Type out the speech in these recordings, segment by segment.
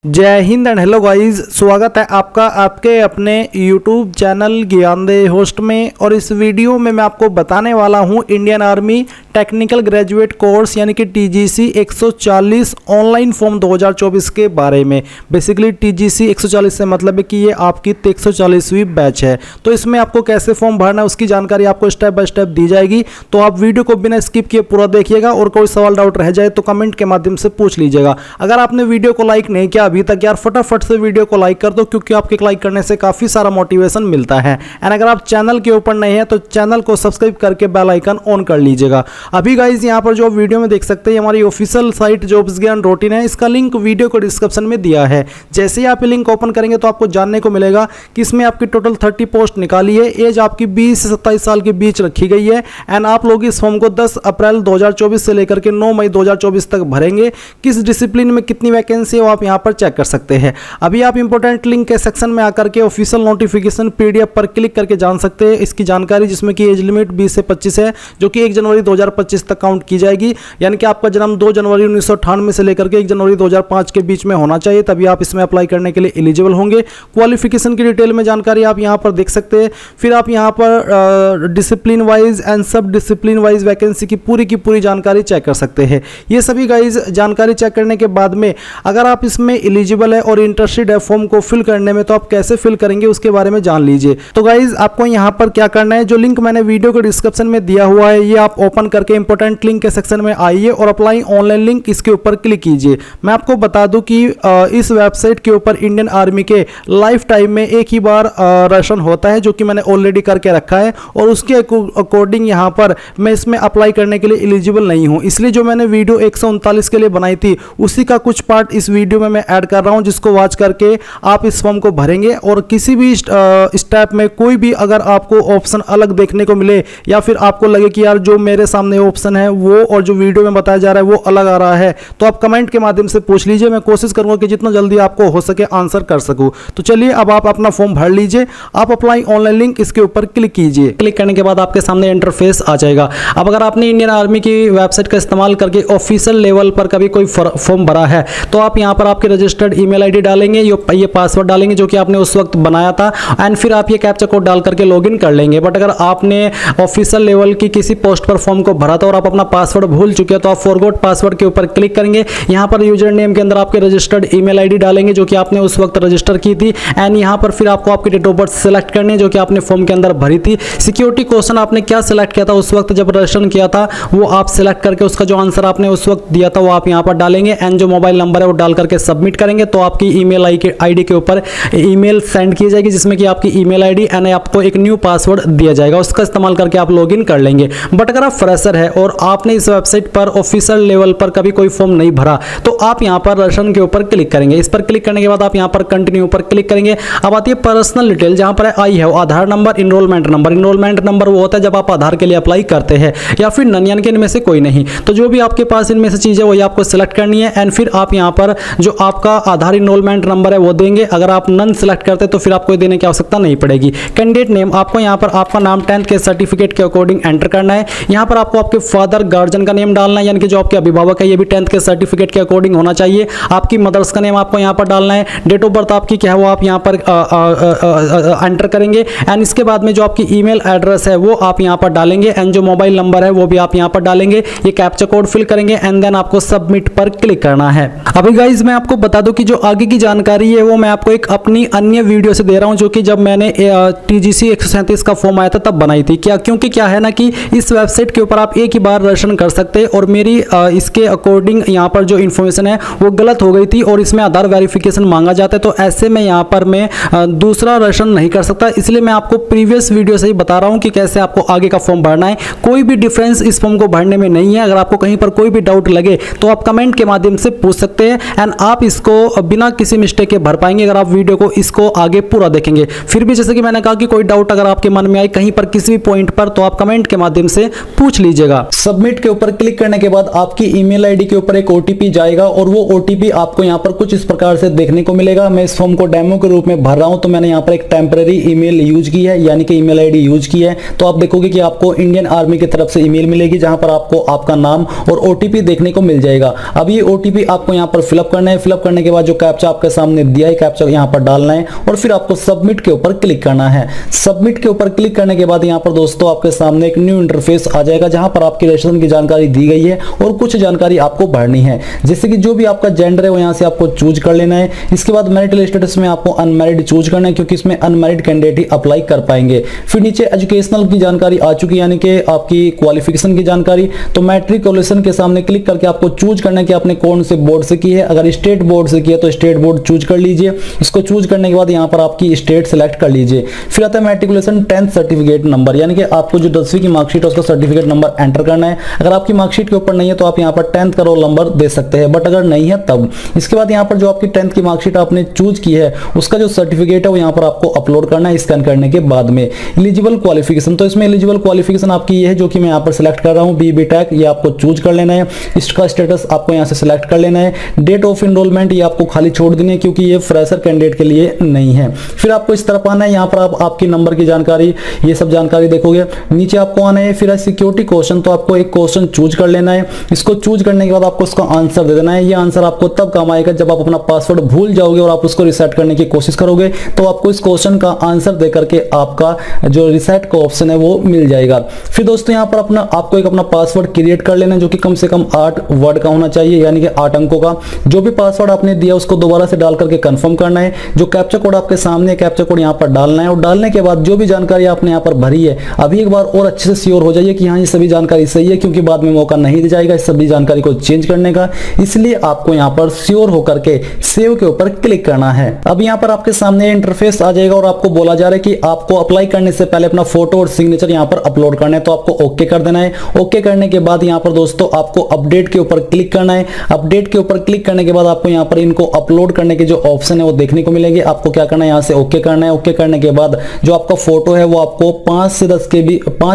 जय Hind and hello guys, स्वागत है आपका आपके अपने YouTube चैनल ज्ञानदेह होस्ट में। और इस वीडियो में मैं आपको बताने वाला हूं Indian army technical graduate course यानी कि TGC 140 ऑनलाइन फॉर्म 2024 के बारे में। बेसिकली TGC 140 से मतलब है कि ये आपकी 140वीं बैच है। तो इसमें आपको कैसे फॉर्म भरना है उसकी जानकारी आपको स्टेप बाय स्टेप दी जाएगी। तो आप वीडियो को बिना स्किप किए पूरा देखिएगा और कोई सवाल डाउट रह जाए तो कमेंट के माध्यम से पूछ लीजिएगा। अगर आपने वीडियो को लाइक नहीं किया अभी तक यार, फटाफट से वीडियो को लाइक कर दो, क्योंकि आपके लाइक करने से काफी सारा मोटिवेशन मिलता है। एंड अगर आप चैनल के ऊपर नहीं है तो चैनल को सब्सक्राइब करके बेल आइकन ऑन कर लीजिएगा। अभी गाइस यहाँ पर जो वीडियो में देख सकते हैं हमारी ऑफिशियल साइट जॉब्स ज्ञान रूटीन है, इसका लिंक वीडियो को डिस्क्रिप्शन में दिया है। जैसे ही आप ये लिंक ओपन करेंगे तो आपको जानने को मिलेगा कि इसमें आपकी टोटल 30 पोस्ट निकाली है। एज आपकी 20 से 27 साल के बीच रखी गई है। एंड आप लोग इस फॉर्म को 10 अप्रैल 2024 से लेकर के 9 मई 2024 तक भरेंगे। किस डिसिप्लिन में कितनी वैकेंसी है वो आप यहाँ पर चेक कर सकते हैं। अभी आप इंपॉर्टेंट लिंक के सेक्शन में आकर के ऑफिशियल नोटिफिकेशन PDF पर क्लिक करके जान सकते हैं इसकी जानकारी, जिसमें कि एज लिमिट 20 से 25 है, जो कि 1 जनवरी 2025 तक काउंट की जाएगी। यानी कि आपका जन्म 2 जनवरी 1998 से लेकर के 1 जनवरी 2005 के बीच में होना चाहिए, तभी आप इसमें अप्लाई करने के लिए एलिजिबल होंगे। क्वालिफिकेशन की डिटेल में जानकारी आप यहाँ पर देख सकते हैं। फिर आप यहाँ पर डिसिप्लिन वाइज एंड सब डिसिप्लिन वाइज वैकेंसी की पूरी जानकारी चेक कर सकते हैं। ये सभी गाइज जानकारी चेक करने के बाद में अगर आप इसमें एलिजिबल है और इंटरेस्टेड है फॉर्म को फिल करने में, तो आप कैसे फिल करेंगे उसके बारे में जान लीजिए। तो गाइज आपको यहाँ पर क्या करना है, जो लिंक मैंने वीडियो के डिस्क्रिप्शन में दिया हुआ है ये आप ओपन करके इंपॉर्टेंट लिंक के सेक्शन में आइए और अप्लाई ऑनलाइन लिंक इसके ऊपर क्लिक कीजिए। मैं आपको बता दूं कि इस वेबसाइट के ऊपर इंडियन आर्मी के लाइफ टाइम में एक ही बार राशन होता है, जो कि मैंने ऑलरेडी करके रखा है और उसके अकॉर्डिंग यहाँ पर मैं इसमें अप्लाई करने के लिए एलिजिबल नहीं हूँ। इसलिए जो मैंने वीडियो 139 के लिए बनाई थी उसी का कुछ पार्ट इस वीडियो में मैं ऐड कर रहा हूँ, जिसको वॉच करके आप इस फॉर्म को भरेंगे। और किसी भी स्टेप में कोई भी अगर आपको ऑप्शन अलग देखने को मिले या फिर आपको लगे कि यार जो मेरे सामने ऑप्शन है वो और जो वीडियो में बताया जा रहा है वो अलग आ रहा है, तो आप कमेंट के माध्यम से पूछ लीजिए। मैं कोशिश करूंगा कि जितना जल्दी आपको हो सके आंसर कर सकूं। तो चलिए अब आप अपना फॉर्म भर लीजिए। आप अप्लाई ऑनलाइन लिंक इसके ऊपर क्लिक कीजिए। क्लिक करने के बाद आपके सामने इंटरफेस आ जाएगा। अब अगर आपने इंडियन आर्मी की वेबसाइट का इस्तेमाल करके ऑफिशियल लेवल पर कभी कोई फॉर्म भरा है तो आप यहाँ पर आपके रजिस्टर्ड ईमेल आईडी डालेंगे, ये पासवर्ड डालेंगे जो कि आपने उस वक्त बनाया था, एंड फिर आप ये कैप्चा कोड डाल करके लॉगिन कर लेंगे। बट अगर आपने ऑफिशियल लेवल की किसी पोस्ट पर फॉर्म को भरा था और आप अपना पासवर्ड भूल चुके हैं तो आप फॉरगॉट पासवर्ड के ऊपर क्लिक करेंगे। यहाँ पर यूजर नेम के अंदर आपके रजिस्टर्ड ईमेल आईडी डालेंगे जो कि आपने उस वक्त रजिस्टर की थी, एंड यहाँ पर फिर आपको आपकी डेट ऑफ बर्थ सेलेक्ट करनी है जो कि आपने फॉर्म के अंदर भरी थी। सिक्योरिटी क्वेश्चन आपने क्या सिलेक्ट किया था उस वक्त जब रजिस्ट्रेशन किया था वो आप सिलेक्ट करके उसका जो आंसर आपने उस वक्त दिया था वो आप यहाँ पर डालेंगे, एंड जो मोबाइल नंबर है वो डाल करके सबमिट करेंगे। तो आपकी ईमेल आईडी के ऊपर ईमेल सेंड की जाएगी जिसमें कि आपकी ईमेल आईडी एंड आपको एक न्यू पासवर्ड दिया जाएगा, उसका इस्तेमाल करके आप लॉगिन कर लेंगे। बट अगर आप फ्रेशर है और आपने इस वेबसाइट पर ऑफिशियल लेवल पर कभी कोई फॉर्म नहीं भरा तो आप यहाँ पर रजिस्ट्रेशन के ऊपर क्लिक करेंगे। इस पर क्लिक करने के बाद आप यहाँ पर कंटिन्यू पर क्लिक करेंगे। अब आती है पर्सनल डिटेल, जहाँ पर आई है Aadhaar number, enrolment number. Enrolment number वो होता है जब आप आधार के लिए अप्लाई करते हैं, या फिर नन, यानी कि इनमें से कोई नहीं। तो जो भी आपके पास इनमें से चीज़ है वही आपको सिलेक्ट करनी है, एंड फिर आप यहाँ पर जो आपका आधार इनरोलमेंट नंबर है वो देंगे। अगर आप नन सिलेक्ट करते तो फिर आपको देने की आवश्यकता नहीं पड़ेगी। कैंडिडेट नेम, आपको यहाँ पर आपका नाम 10th के सर्टिफिकेट के अकॉर्डिंग एंटर करना है। यहाँ पर आपको आपके फादर गार्जियन का नेम डालना है, यानी कि जो आपके अभिभावक है ये भी 10th के सर्टिफिकेट के अकॉर्डिंग होना चाहिए। आपकी मदर्स का नेम आपको यहाँ पर डालना है। डेट ऑफ बर्थ आपकी क्या है वो आप यहाँ पर एंटर करेंगे, एंड इसके बाद में जो आपकी ईमेल एड्रेस है वो आप यहाँ पर डालेंगे, एंड जो मोबाइल नंबर है वो भी आप यहाँ पर डालेंगे। ये कैप्चा कोड फिल करेंगे एंड देन आपको सबमिट पर क्लिक करना है। अभी गाइज मैं आपको बता दूं कि जो आगे की जानकारी है वो मैं आपको एक अपनी अन्य वीडियो से दे रहा हूं, जो कि जब मैंने TGC 137 का फॉर्म आया था तब बनाई थी। क्योंकि क्या है ना कि इस वेबसाइट के ऊपर आप एक ही बार रजिस्ट्रेशन कर सकते हैं, और मेरी इसके अकॉर्डिंग यहाँ पर जो इन्फॉर्मेशन है वो गलत हो गई थी और इसमें आधार वेरिफिकेशन मांगा जाता है। तो ऐसे में यहाँ पर मैं दूसरा रजिस्ट्रेशन नहीं कर सकता, इसलिए मैं आपको प्रीवियस वीडियो से ही बता रहा हूँ कि कैसे आपको आगे का फॉर्म भरना है। कोई भी डिफरेंस इस फॉर्म को भरने में नहीं है। अगर आपको कहीं पर कोई भी डाउट लगे तो आप कमेंट के माध्यम से पूछ सकते हैं, एंड आप इसको बिना किसी मिस्टेक के भर पाएंगे अगर आप वीडियो को इसको आगे पूरा देखेंगे। फिर भी जैसे कि मैंने कहा कि कोई डाउट अगर आपके मन में आए कहीं पर किसी भी पॉइंट पर तो आप कमेंट के माध्यम से पूछ लीजिएगा। सबमिट के ऊपर क्लिक करने के बाद आपकी ईमेल आईडी के ऊपर एक OTP जाएगा, और वो OTP आपको यहाँ पर कुछ इस प्रकार से देखने को मिलेगा। मैं इस फॉर्म को डेमो के रूप में भर रहा हूँ, तो मैंने यहाँ पर एक टेम्पररी ईमेल यूज की है, यानी कि ईमेल आईडी यूज की है। तो आप देखोगे कि आपको इंडियन आर्मी की तरफ से ईमेल मिलेगी जहां पर आपको आपका नाम और OTP देखने को मिल जाएगा। अब ये OTP आपको यहाँ पर फिलअप करना है। फिलअप करने के बाद जो कैप्चा आपके सामने दिया है, कैप्चा यहाँ पर डालना है और फिर आपको सबमिट के ऊपर क्लिक करना है। सबमिट के ऊपर क्लिक करने के बाद यहाँ पर दोस्तों आपके सामने एक न्यू इंटरफेस आ जाएगा, जहां पर आपकी रजिस्ट्रेशन की जानकारी दी गई है और कुछ जानकारी आपको भरनी है, जैसे कि जो भी आपका जेंडर है वो यहाँ से आपको चूज कर लेना है। इसके बाद मैरिटल स्टेटस में आपको अनमैरिड चूज करना है, क्योंकि इसमें अनमैरिड कैंडिडेट ही अप्लाई कर पाएंगे। फिर नीचे एजुकेशनल की जानकारी आ चुकी है, यानी कि आपकी क्वालिफिकेशन की जानकारी। तो मैट्रिकुलेशन के सामने क्लिक करके आपको चूज करना है कि आपने कौन से बोर्ड से की है। अगर स्टेट बोर्ड से की है तो स्टेट बोर्ड चूज कर लीजिए। इसको चूज करने के बाद यहाँ पर आपकी स्टेट सेलेक्ट कर लीजिए। फिर आता है मैट्रिकुलेशन 10th सर्टिफिकेट नंबर, यानी कि आपको जो 10वीं की मार्कशीट है उसका सर्टिफिकेट नंबर एंटर करना है। अगर आपकी मार्कशीट के ऊपर नहीं है तो आप यहाँ पर 10th का रोल नंबर दे सकते हैं, बट अगर नहीं है तब। इसके बाद यहाँ पर जो आपकी 10th की मार्कशीट आपने चूज की है उसका जो सर्टिफिकेट है वो यहाँ पर आपको अपलोड करना है स्कैन करने के बाद में। एलिजिबल क्वालिफिकेशन, तो इसमें एलिजिबल क्वालिफिकेशन आपकी ये है जो कि मैं यहाँ पर सिलेक्ट कर रहा हूँ, बी टेक, ये आपको चूज कर लेना है। इसका स्टेटस आपको यहाँ से सिलेक्ट कर लेना है। डेट ऑफ एनरोलमेंट ये आपको खाली छोड़ देनी है, क्योंकि ये फ्रेशर कैंडिडेट के लिए नहीं है। फिर आपको इस तरफ आना है, यहाँ पर आप आपकी नंबर की जानकारी, ये सब जानकारी देखोगे। नीचे आपको आना है, फिर सिक्योरिटी क्वेश्चन, तो आपको एक क्वेश्चन चूज कर लेना है। इसको चूज करने के बाद आपको उसका आंसर दे देना है। ये आंसर आपको तब काम आएगा जब आप अपना पासवर्ड भूल जाओगे और आप उसको रिसेट करने की कोशिश करोगे, तो आपको इस क्वेश्चन का आंसर दे करके आपका जो रिसेट का ऑप्शन है वो मिल जाएगा। फिर दोस्तों यहाँ पर आपको एक अपना पासवर्ड क्रिएट कर लेना है, जो कि कम से कम 8 वर्ड का होना चाहिए, यानी कि 8 अंकों का। जो भी पासवर्ड आपने दिया उसको दोबारा से डाल करके कंफर्म करना है। जो कैप्चा कोड आपके सामने, कैप्चा कोड यहाँ पर डालना है और डालने के बाद जो भी जानकारी आपने यहाँ पर भरी है, अभी एक बार और अच्छे से श्योर हो जाइए कि हाँ ये सभी जानकारी सही है, क्योंकि बाद में मौका नहीं दिया जाएगा इस सभी जानकारी को चेंज करने का। इसलिए आपको यहाँ पर श्योर होकर के सेव के ऊपर क्लिक करना है। अब यहाँ पर आपके सामने इंटरफेस आ जाएगा और आपको बोला जा रहा है कि आपको अप्लाई करने से पहले अपना फोटो और सिग्नेचर यहाँ पर अपलोड करना है, तो आपको ओके कर देना है। ओके करने के बाद यहाँ पर दोस्तों आपको अपडेट के ऊपर क्लिक करना है। अपडेट के ऊपर क्लिक करने के बाद आपको यहाँ पर इनको अपलोड करने के जो ऑप्शन है वो देखने को मिलेंगे। आपको क्या करना है, यहाँ से ओके करना है। ओके करने के बाद जो आपका फोटो है वो आपको 5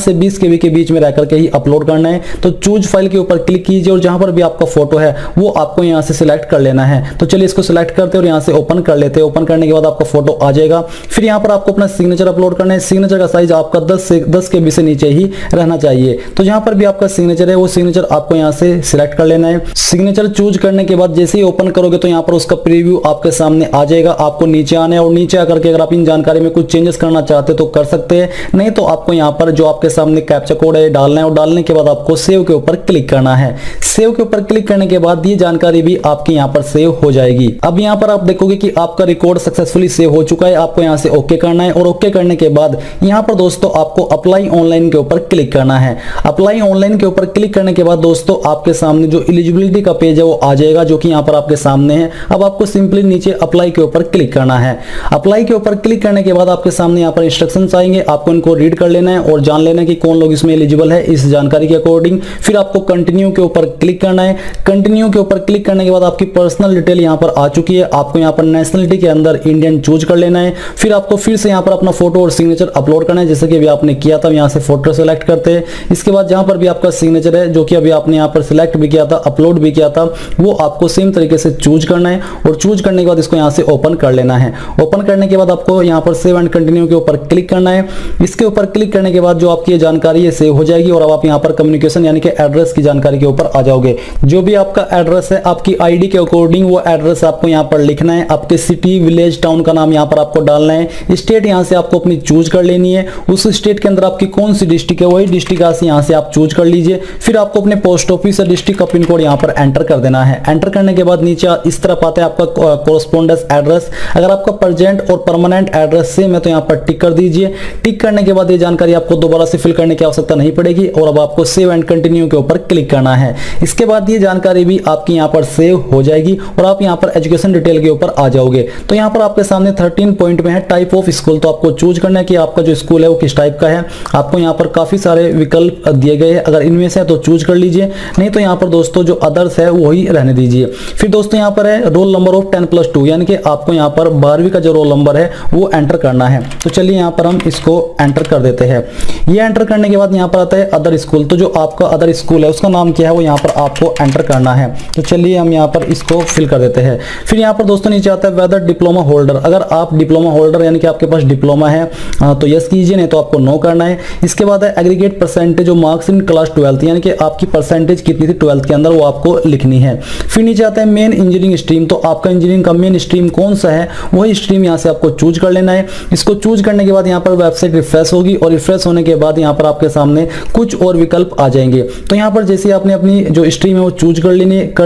से 20 KB के बीच में रह करके ही अपलोड करना है। तो चूज फाइल के ऊपर क्लिक कीजिए और जहां पर भी आपका फोटो है वो आपको यहाँ से सिलेक्ट कर लेना है। तो चलिए इसको सिलेक्ट करते हैं और यहाँ से ओपन कर लेते हैं। ओपन करने के बाद आपका फोटो आ जाएगा। फिर यहाँ पर आपको अपना सिग्नेचर अपलोड करना है। सिग्नेचर का साइज आपका 10 KB से नीचे ही रहना चाहिए। तो जहां पर भी आपका सिग्नेचर है वो सिग्नेचर आपको यहाँ से सिलेक्ट कर लेना है। सिग्नेचर चूज करने के बाद जैसे ही ओपन करोगे तो यहाँ पर उसका प्रीव्यू आपके सामने आ जाएगा। आपको नीचे आना है और नीचे आकर के अगर आप इन जानकारी में कुछ चेंजेस करना चाहते तो कर सकते हैं, नहीं तो आपको यहाँ पर जो आपके सामने कैप्चा कोड है डालना है और डालने के बाद आपको सेव के ऊपर क्लिक करना है। सेव के ऊपर क्लिक करने के बाद ये जानकारी भी आपकी यहाँ पर सेव हो जाएगी। अब यहाँ पर आप देखोगे कि आपका रिकॉर्ड सक्सेसफुली सेव हो चुका है। आपको यहाँ से ओके करना है और ओके करने के बाद यहाँ पर दोस्तों आपको अप्लाई ऑनलाइन के ऊपर क्लिक करना है। अप्लाई ऑनलाइन के ऊपर क्लिक करने के बाद दोस्तों आपके सामने जो एलिजिबिलिटी का पेज है वो आ जाएगा, जो कि यहाँ पर आपके सामने है। अब आपको सिंपली नीचे अप्लाई के ऊपर क्लिक करना है। अप्लाई के ऊपर क्लिक करने के बाद आपके सामने यहाँ पर इंस्ट्रक्शंस आएंगे, आपको इनको रीड कर लेना है और जान लेना है कि कौन लोग इसमें एलिजिबल है इस जानकारी के अकॉर्डिंग। फिर आपको कंटिन्यू के ऊपर क्लिक करना है। कंटिन्यू के ऊपर क्लिक करने के बाद आपकी पर्सनल डिटेल यहाँ पर आ चुकी है। आपको यहाँ पर नेशनलिटी के अंदर इंडियन चूज कर लेना है। फिर आपको फिर से यहाँ पर अपना फोटो और सिग्नेचर अपलोड करना है, जैसे कि अभी आपने किया था। यहाँ से फोटो सेलेक्ट करते हैं। इसके बाद जहां पर भी आपका सिग्नेचर है, जो कि अभी आपने यहाँ पर सिलेक्ट भी किया था, अपलोड भी किया था, वो आपको सेम तरीके से चूज करना है और चूज करने के बाद इसको यहाँ से ओपन कर लेना है। ओपन करने के बाद आपको यहाँ पर सेव एंड कंटिन्यू के ऊपर क्लिक करना है। इसके ऊपर क्लिक करने के बाद जो आपकी ये जानकारी है सेव हो जाएगी और अब आप यहाँ पर कम्युनिकेशन यानी कि एड्रेस की जानकारी के ऊपर आ जाओगे। जो भी आपका एड्रेस है आपकी आईडी के अकॉर्डिंग वो एड्रेस आपको यहाँ पर लिखना है। आपके सिटी, विलेज, टाउन का नाम यहाँ पर आपको डालना है। स्टेट यहाँ से आपको अपनी चूज कर लेनी है। उस स्टेट के अंदर आपकी कौन सी डिस्ट्रिक्ट है वही डिस्ट्रिक्ट यहाँ से आप चूज कर लीजिए। फिर आपको अपने पोस्ट ऑफिस या डिस्ट्रिक्ट का पिन कोड यहाँ पर एंटर कर देना है। एंटर करने के बाद नीचे इस तरफ आता है आपका कोरस्पोंडेंस एड्रेस। अगर आपका प्रेजेंट और परमानेंट एड्रेस सेम है तो यहाँ पर टिक कर दीजिए। टिक करने के बाद ये जानकारी आपको दोबारा से फिल करने की आवश्यकता नहीं पड़ेगी और अब आपको सेव एंड कंटिन्यू के ऊपर क्लिक करना है। इसके बाद ये जानकारी भी आपकी यहाँ पर सेव हो जाएगी और आप यहाँ पर एजुकेशन डिटेल के ऊपर आ जाओगे। तो यहाँ पर आपके सामने 13 पॉइंट में है टाइप ऑफ स्कूल। तो आपको चूज करना है कि आपका जो स्कूल है वो किस टाइप का है। आपको यहाँ पर काफी सारे विकल्प दिए गए हैं, अगर इनमें से है तो चूज कर लीजिए, नहीं तो यहाँ पर दोस्तों जो अदर्स है वही रहने दीजिए। फिर दोस्तों यहाँ पर है रोल नंबर ऑफ 10+2, यानी कि आपको यहाँ पर 12वीं का जो रोल नंबर है वो एंटर करना है। तो चलिए यहाँ पर हम इसको एंटर कर देते हैं। ये एंटर करने के बाद यहाँ पर आता है अदर स्कूल। तो जो आपका अदर स्कूल है उसका नाम क्या है वो यहाँ पर आपको एंटर करना है। तो चलिए हम यहाँ पर इसको फिल कर देते हैं। फिर यहाँ पर दोस्तों नीचे आता है वेदर डिप्लोमा होल्डर। अगर आप डिप्लोमा होल्डर यानी कि आपके पास डिप्लोमा है तो यस कीजिए, नहीं तो आपको नो करना है। इसके बाद है aggregate percentage of marks in class 12, यानी कि आपकी परसेंटेज कितनी थी 12th के अंदर वो आपको लिखनी है। फिर नीचे आता है मेन इंजीनियरिंग स्ट्रीम, तो आपका इंजीनियरिंग का मेन स्ट्रीम कौन सा है वही स्ट्रीम यहाँ से आपको चूज कर लेना है। इसको चूज करने के बाद यहाँ पर वेबसाइट रिफ्रेश होगी और रिफ्रेश होने के बाद यहाँ पर आपके सामने कुछ और विकल्प आ जाएंगे। तो यहाँ पर जैसे आपने अपनी जो स्ट्रीम है वो चूज कर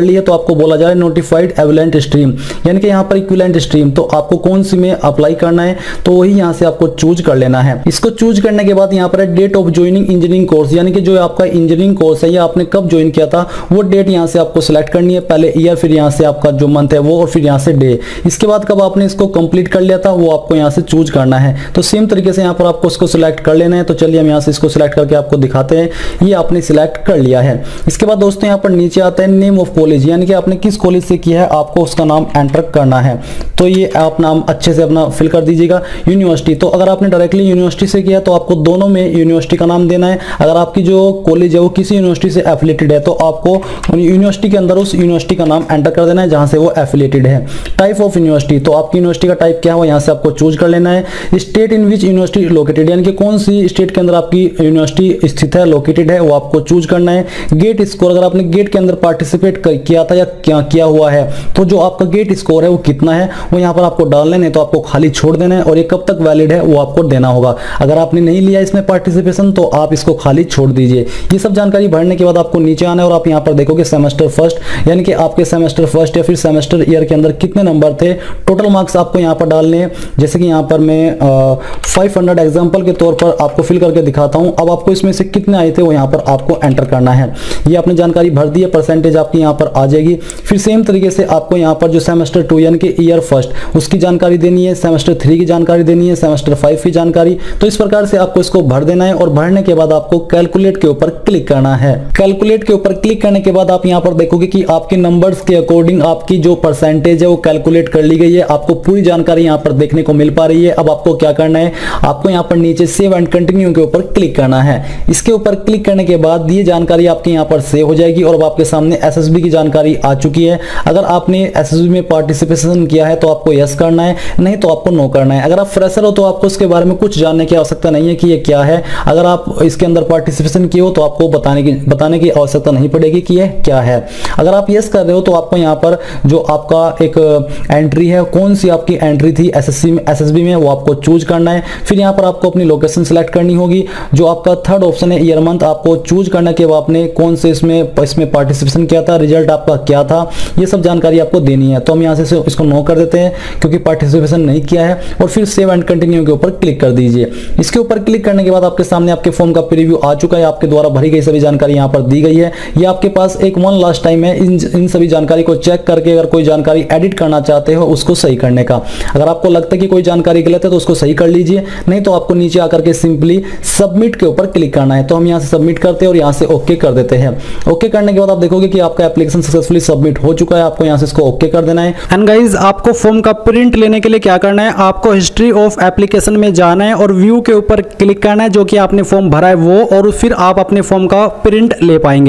ली है तो आपको बोला जा रहा है नोटिफाइड एविलेंट स्ट्रीम, यानी कि यहाँ पर इक्विवेलेंट स्ट्रीम, तो आपको कौन सी में अप्लाई करना है तो वही यहाँ से आपको चूज कर लेना है। इसको चूज करने के बाद यहाँ पर है date of joining engineering course, यानी कि जो आपका इंजीनियरिंग कोर्स है या आपने कब ज्वाइन किया था वो डेट यहाँ से आपको सिलेक्ट करनी है, पहले ईयर, फिर यहाँ से आपका जो मंथ है वो, और फिर यहाँ से डे। इसके बाद कब आपने इसको कंप्लीट कर लिया था वो आपको यहाँ से चूज करना है। तो सेम तरीके से यहाँ पर आपको इसको सिलेक्ट कर लेना है। तो चलिए हम यहाँ से इसको सिलेक्ट करके आपको दिखाते हैं, ये आपने सिलेक्ट कर लिया है। इसके बाद दोस्तों यहाँ पर नीचे आता है नेम ऑफ कॉलेज, यानी कि आपने किस कॉलेज से किया है आपको उसका नाम एंटर करना है। तो ये आप नाम अच्छे से अपना फिल कर दीजिएगा। यूनिवर्सिटी, तो अगर आपने डायरेक्टली यूनिवर्सिटी से किया तो आपको दोनों में यूनिवर्सिटी का नाम देना है। अगर आपकी जो कॉलेज है वो किसी यूनिवर्सिटी से एफिलिएटेड है तो आपको यूनिवर्सिटी के अंदर उस यूनिवर्सिटी का नाम एंटर कर देना है जहां से वो एफिलिएटेड है। टाइप ऑफ यूनिवर्सिटी, तो आपकी यूनिवर्सिटी का टाइप क्या है वो यहाँ से आपको चूज कर लेना है। State in which university located, यानी कि कौन सी स्टेट के अंदर आपकी यूनिवर्सिटी स्थित है, लोकेटेड है, वो आपको चूज करना है। गेट स्कोर, अगर आपने गेट के अंदर पार्टिसिपेट किया था या क्या किया हुआ है तो जो आपका गेट स्कोर है वो कितना है वो यहाँ पर आपको डालना है, तो आपको खाली छोड़ देना है। और ये कब तक वैलिड है वो आपको देना होगा। अगर आपने नहीं लिया इसमें पार्टिसिपेशन तो आप इसको खाली छोड़ दीजिए। ये सब जानकारी भरने के बाद आपको नीचे आना है और आप यहाँ पर देखोगे सेमेस्टर फर्स्ट, यानी कि आपके सेमेस्टर फर्स्ट या फिर सेमेस्टर ईयर के अंदर कितने नंबर थे, टोटल मार्क्स आपको यहाँ पर डालने हैं। जैसे कि यहाँ पर मैं 500 एग्जाम्पल के तौर पर आपको फिल करके दिखाता हूँ। अब आपको इसमें से कितने आए थे वो यहाँ पर आपको एंटर करना है। ये आपने जानकारी भर दी है, परसेंटेज आपकी यहाँ पर आ जाएगी। फिर सेम तरीके से आपको यहाँ पर जो सेमेस्टर 2 यानी कि ईयर फर्स्ट उसकी जानकारी देनी है, सेमेस्टर 3 की जानकारी देनी है, सेमेस्टर 5 की जानकारी। तो इस प्रकार से आपको इसको भर देना है और भरने के बाद आपको कैलकुलेट के ऊपर क्लिक करना है। कैलकुलेट के ऊपर क्लिक करने के बाद आप यहाँ पर देखोगे कि आपके नंबर्स के अकॉर्डिंग आपकी जो परसेंटेज है वो कैलकुलेट कर ली गई है। आपको पूरी जानकारी यहाँ पर देखने को मिल पा रही है। अब आपको क्या करना है, आपको यहाँ पर नीचे सेव एंड कंटिन्यू के ऊपर क्लिक करना है। इसके ऊपर क्लिक करने के बाद ये जानकारी आपके यहाँ पर सेव हो जाएगी और अब आपके सामने एसएसबी की जानकारी आ चुकी है। अगर आपने एसएसबी में पार्टिसिपेशन किया है तो आपको यस करना है, नहीं तो आपको नो करना है। अगर आप फ्रेशर हो तो आपको इसके बारे में कुछ जानने की आवश्यकता नहीं है कि ये क्या है। अगर आप इसके अंदर पार्टिसिपेशन किए हो तो आपको बताने की आवश्यकता नहीं पड़ेगी कि ये क्या है। अगर आप यस कर रहे हो तो आपको यहाँ पर जो आपका एक एंट्री है, कौन सी आपकी एंट्री थी एसएसबी में, वो आपको चूज करना है। फिर यहाँ पर आपको अपनी लोकेशन सिलेक्ट करनी होगी। जो आपका थर्ड ऑप्शन है ईयर मंथ, आपको चूज करना कि आपने कौन से इसमें पार्टिसिपेशन किया था, रिजल्ट आपका क्या था, ये सब जानकारी आपको देनी है। तो हम यहाँ से इसको नो कर देते हैं क्योंकि पार्टिसिपेशन नहीं किया है। और फिर सेव एंड कंटिन्यू के ऊपर क्लिक कर दीजिए। इसके ऊपर क्लिक करने के बाद आपके सामने आपके फॉर्म का प्रीव्यू आ चुका है। आपके द्वारा भरी गई सभी जानकारी यहाँ पर दी गई है। ये आपके पास एक वन लास्ट टाइम है इन सभी जानकारी को चेक करके अगर कोई जानकारी एडिट करना चाहते हो उसको सही करने का। अगर आपको लगता है कि कोई जानकारी गलत है तो उसको सही कर लीजिए, नहीं तो आपको नीचे आकर के सिंपली सबमिट के ऊपर क्लिक करना है। तो हम यहाँ से सबमिट करते हैं और यहाँ से ओके कर देते हैं। ओके करने के बाद आप देखोगे कि आपका एप्लीकेशन सक्सेसफुली सबमिट हो चुका है। आपको यहाँ से इसको ओके कर देना है। एंड गाइज आपको फॉर्म का प्रिंट लेने के लिए क्या करना है, आपको हिस्ट्री ऑफ एप्लीकेशन में जाना है और व्यू के ऊपर क्लिक करना है जो कि आपने फॉर्म भरा है वो, और फिर आप अपने फॉर्म का प्रिंट ले पाएंगे।